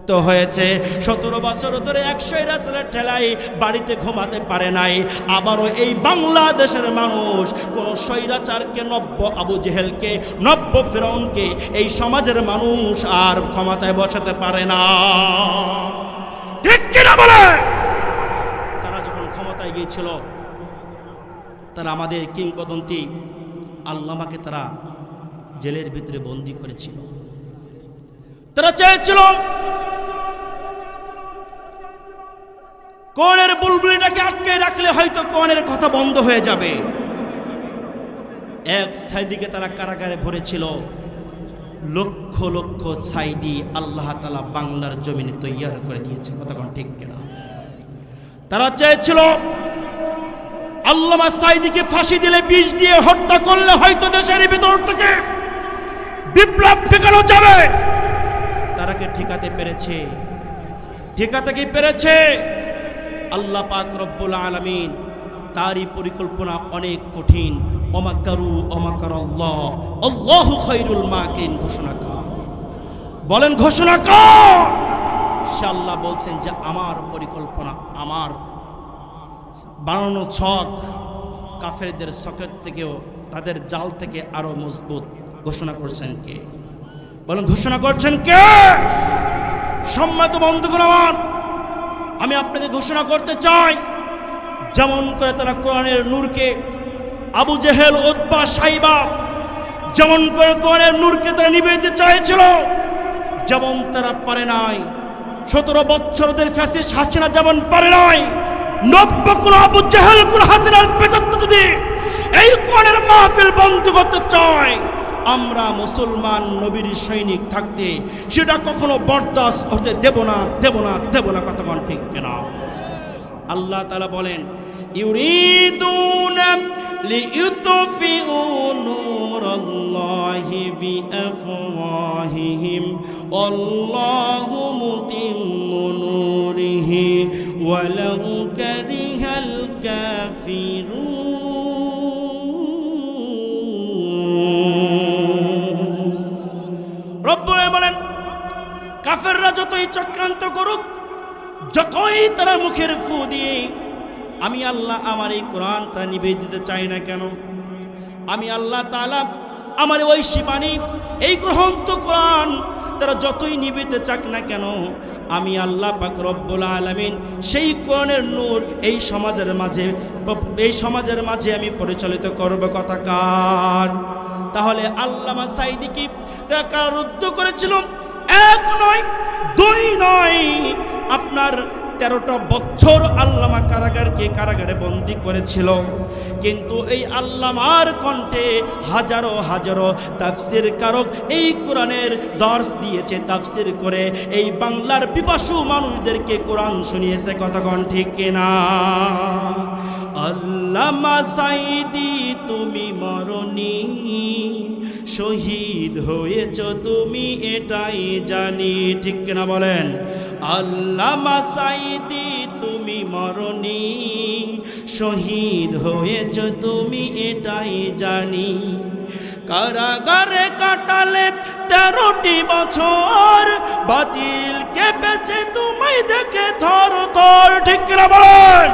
তো হয়েছে। 17 বছর ধরে 100 রাসূলের ঠেলায় বাড়িতে ঘুমাতে পারে নাই। আবারও এই বাংলাদেশের মানুষ কোন স্বৈরাচারকে, নব্য আবু জেহেলকে, নব্য ফিরআউনকে এই সমাজের মানুষ আর ক্ষমতায় বসাতে পারে না। ঠিক কিনা বলে? তারা যখন ক্ষমতায় গিয়েছিল, তারা আমাদের কিংবদন্তি আল্লামাকে তারা জেলের ভিতরে বন্দী করেছিল। তারা চেয়েছিল কোরআনের বুলবুলিটাকে আটকে রাখলে হয়তো কোরআনের কথা বন্ধ হয়ে যাবে। এক সাইদিকে তারা কারাগারে ভরেছিল। লক্ষ লক্ষ সাইদি আল্লাহ তাআলা বাংলার জমিনে তৈরি করে দিয়েছে। কথা কোন ঠিক কিনা? তারা চেয়েছিল আল্লামা সাইদিকে ফাঁসি দিলে, বিষ দিয়ে হত্যা করলে হয়তো দেশের ভিতর থেকে বিপ্লব ঠেকানো যাবে। তারা কে ঠেকাতে পেরেছে? ঠেকাতে কি পেরেছে? আল্লাহ পাক রব্বুল আলামিন তারই পরিকল্পনা অনেক কঠিন। ওমাকারু ওমাকারাল্লাহ আল্লাহু খায়রুল মাকিরিন ঘোষণা কর। বলেন ঘোষণা কর। সে আল্লাহ বলছেন যে আমার পরিকল্পনা, আমার বানানো ছক কাফেরদের ছকের থেকেও, তাদের জাল থেকে আরো মজবুত। ঘোষণা করছেন কে? বলেন ঘোষণা করছেন কে? সম্মানিত বন্ধুগণ আমার, আমি আপনাদের ঘোষণা করতে চাই, যেমন করে তারা কোরআনের নূরকে, আবু জেহেল, উতবা, সাইবা যেমন করে কোরআনের নূরকে তারা নিভিয়ে দিতে চাইছিল, যেমন তারা পারে নাই। 17 বছরদের ফ্যাসিস্ট হাসিনা যেমন পারে নাই, নব্য কোন আবু জেহেল, কোন হাসিনার পেটত্ব যদি এই কোরআনের মাহফিল বন্ধ করতে চায়, আমরা মুসলমান নবীর সৈনিক থাকতে সেটা কখনো বরদাস্ত হতে দেব না, দেব না, দেব না। কতক্ষণ ঠিক কিনা? আল্লাহ তাআলা বলেন, ইউরিদুনা লিইউতফিউ নূরাল্লাহি বিআফওয়াহিহিম আল্লাহু মুতিম্মু নূরিহি ওয়ালাউ কারিহাল কাফিরুন। রব্বুল আলামিন বলেন, কাফেররা যতই চক্রান্ত করুক, যতই তারা মুখের ফু দিয়ে আমি আল্লাহ আমার এই কোরআন তারা নিভিয়ে দিতে চাই না কেন? আমি আল্লাহ তাআলা আমার ওই শিবানী, এই গ্রন্থ কোরআন তারা যতই নিভিতে চাক না কেন, আমি আল্লাহ পাক রব্বুল আলামিন সেই কোরআনের নূর এই সমাজের মাঝে আমি পরিচালিত করব। কথা কার? তাহলে আল্লামা সাইদিকে তারা কারারুদ্ধ করেছিল, 1 নয় 2 নয়, আপনার 13টা বছর আল্লামা কারাগারে বন্দী করেছিল। কিন্তু এই আল্লামার কণ্ঠে হাজারো হাজারো তাফসীর কারক এই কোরআনের দর্শ দিয়েছে, তাফসীর করে এই বাংলার পিপাসু মানুষদেরকে কোরআন শুনিয়েছে। কতক্ষণ ঠিক কিনা? আল্লামা সাইদি তুমি মরনি, শহীদ হয়েছ তুমি এটাই জানি। ঠিক কিনা বলেন? আল্লামা সাইদি তুমি মরনি, শহীদ হয়েছ তুমি এটাই জানি। কারাগারে কাটালে 13টি বছর, বাতিল কেঁপেছে তোমায় দেখে থর থর। ঠিক কিনা বলেন?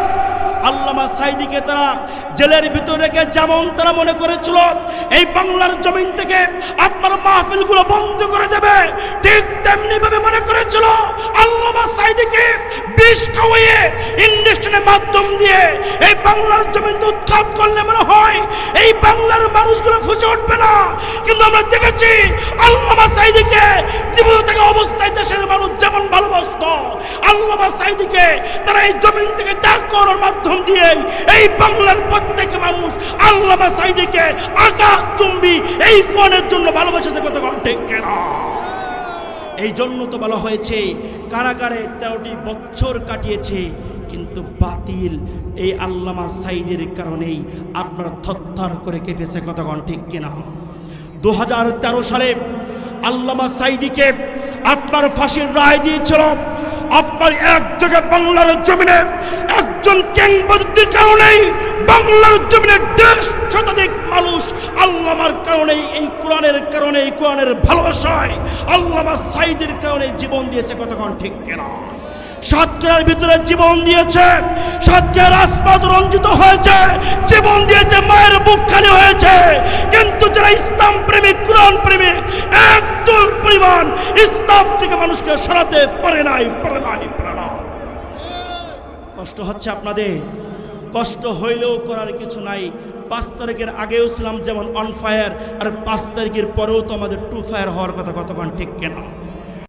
আল্লামা সাইদিকে তারা জেলের ভিতরে রেখে যেমন তারা মনে করেছিল এই বাংলার জমিন থেকে আপনার মাহফিলগুলো বন্ধ করে দেবে, ঠিক তেমনি ভাবে মনে করেছিল আল্লামা সাইদিকে বিষ খাওয়িয়ে ইন্ডাস্ট্রির মাধ্যম দিয়ে এই বাংলার জমিন উৎখাত করলে মনে হয় এই বাংলার মানুষগুলো ফুসে উঠবে না। কিন্তু আমরা দেখেছি আল্লামা সাইদিকে জীবিত থাকা অবস্থায় দেশের মানুষ যেমন ভালোবাসত, আল্লামা সাইদিকে তারা এই জমিন থেকে ত্যাগ করার মাধ্যম দিয়ে এই বাংলার প্রত্যেক মানুষ আল্লামা সাইদিকে আকাশ চুম্বি এই কোরআনের জন্য ভালোবাসেছে। কত ঠিক কিনা? এই জন্য তো বলা হয়েছে কারাগারে 13টি বছর কাটিয়েছে, কিন্তু বাতিল এই আল্লামা সাইদির কারণেই আপনার থরথর করে কেঁপেছে। কতক্ষণ ঠিক কিনা? 2013 সালে আল্লামা সাইদিকে আপনার ফাঁসির রায় দিয়েছিল। আপনার এক জায়গায় বাংলার জমিনে একজন কিংবদন্তির কারণেই বাংলার জমিনে 1.5 শতাধিক মানুষ আল্লামার কারণে, এই কোরআনের কারণে, এই কোরআনের ভালোবাসায় আল্লামা সাঈদীর কারণে জীবন দিয়েছে। কতক্ষণ ঠিক কেনা? সাতক্ষীরার ভিতরে জীবন দিয়েছে, সাতক্ষীরার আসমাত রঞ্জিত হয়েছে, জীবন দিয়েছে, মায়ের বুকখানি হয়েছে। কিন্তু যারা ইসলাম প্রেমিক, কোরআন প্রেমিক, একদল পরিমাণ ইসলাম থেকে মানুষকে সরাতে পারে নাই। কষ্ট হচ্ছে আপনাদের, কষ্ট হইলেও করার কিছু নাই। 5 তারিখের আগেও ছিলাম যেমন অন ফায়ার, আর 5 তারিখের পরেও তো আমাদের টু ফায়ার হওয়ার কথা। কতক্ষণ ঠিক কেনা?